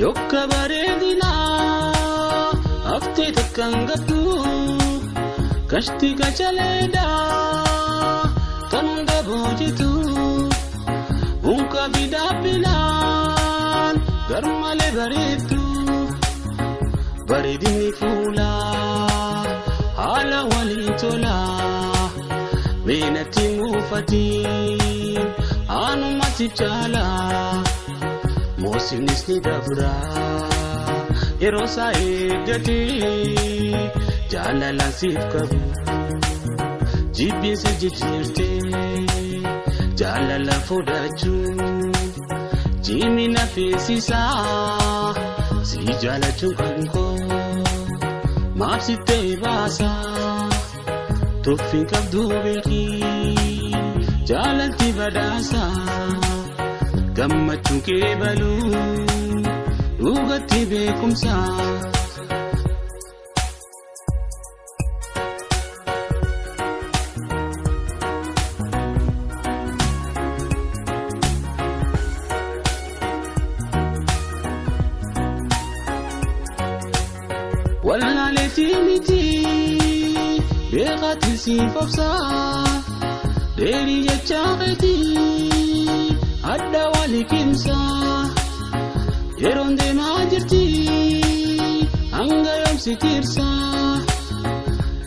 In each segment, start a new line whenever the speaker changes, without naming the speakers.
yokka bareedina aftee takkaan qabdu kashti kachaleeda kan hunda boojitu unka bidaabilaan garmalee bareeddu bareedinni fuula haala waliin tola meenatti muufatiin aanuma si jaala moosinis ni dabra yeroo isaa eeggatee jaalala siif qabu jibbiinsa jijjiirtee jaalala fudhachuun jimina feesisaa si jaalachuun kan koo maaf sittee baasa tuffiin qabduu beekii jaalalti badhaasa gammachuun kee baluu dhugatti beekumsa. Walaaleti miti beekati si fobsa deeri jechaaqeti adda walikimsa yeroon deemaa jirti hanga yoomsi tirsa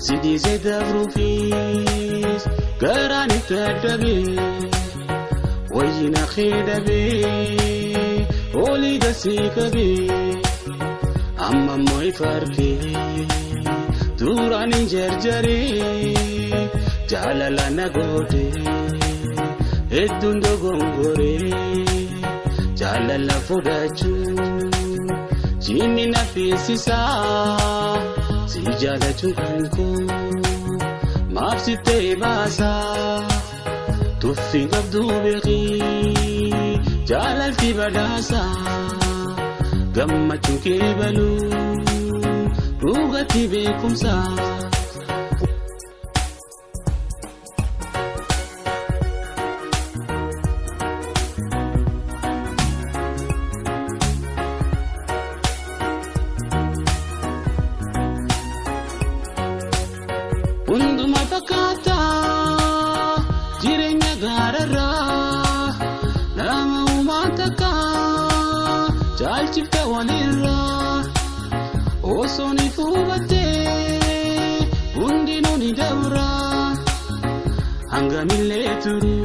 si dhiisee dabruufis garaan itti addabe wayyina kee dabee olii gasii qabee amma mooy farkee duraan hin jarjaree jaalala na gootee hedduun dogongoree jaalala fudhachuun jimina feesisaa si jaalachuun kan koo maaf sittee baasa tuffiin qabduu beekii jaalalti badhaasa. Gammachuun kee baluu dhugatti beekumsa. Hunduma fakkaata jireenya gaararraa nama uumaa takka. Jaalchifte walirraa osoo ni fuubattee hundinuu ni dabraa hangamillee turu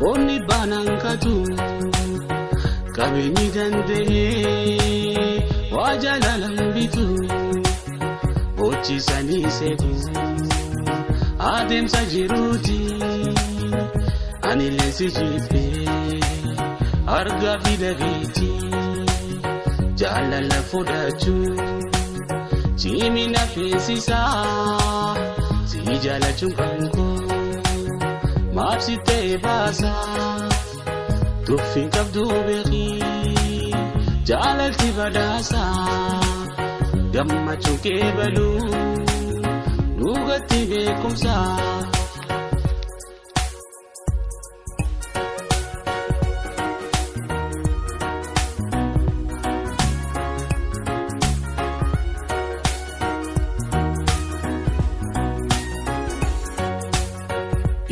koonni baanaan katu qabeenyi danda'ee waa jaalalan bitu hojjisanii seetu adeemsa jiruuti anillee si jibbee. Arga vidagiti jaalala fudhachuun jimina feesisaa si jaalachuun kan koo maaf sittee baasa tuffiin qabduu beekii jaalalti badhaasa gammachuun kee baluu dhugatti beekumsa.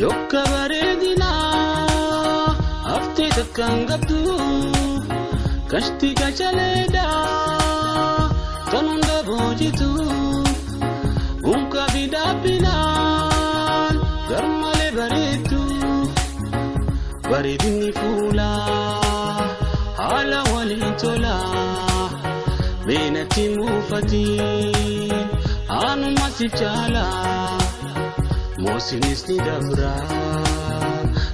Yokka bareedina aftee takkaan qabdu kashti kachaleeda kan hunda boojitu unka bidaabilaan garmalee bareeddu bareedinni fuula haala waliin tola meenatti muufatiin aanuma siif jaala. Moosinis ni dabra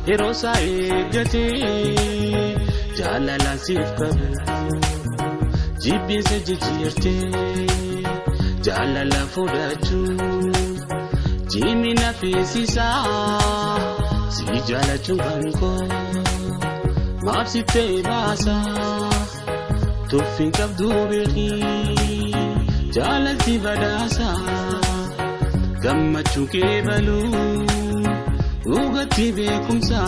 yeroo isaa eeggatee jaalala siif qabu jibbiinsa jijjiirtee jaalala fudhachuun jimina feesisaa si jaalachuun kan koo maaf sittee baasa tuffiin qabduu beekii jaalalti badhaasa. Gammachuun kee baluu dhugatti beekumsa.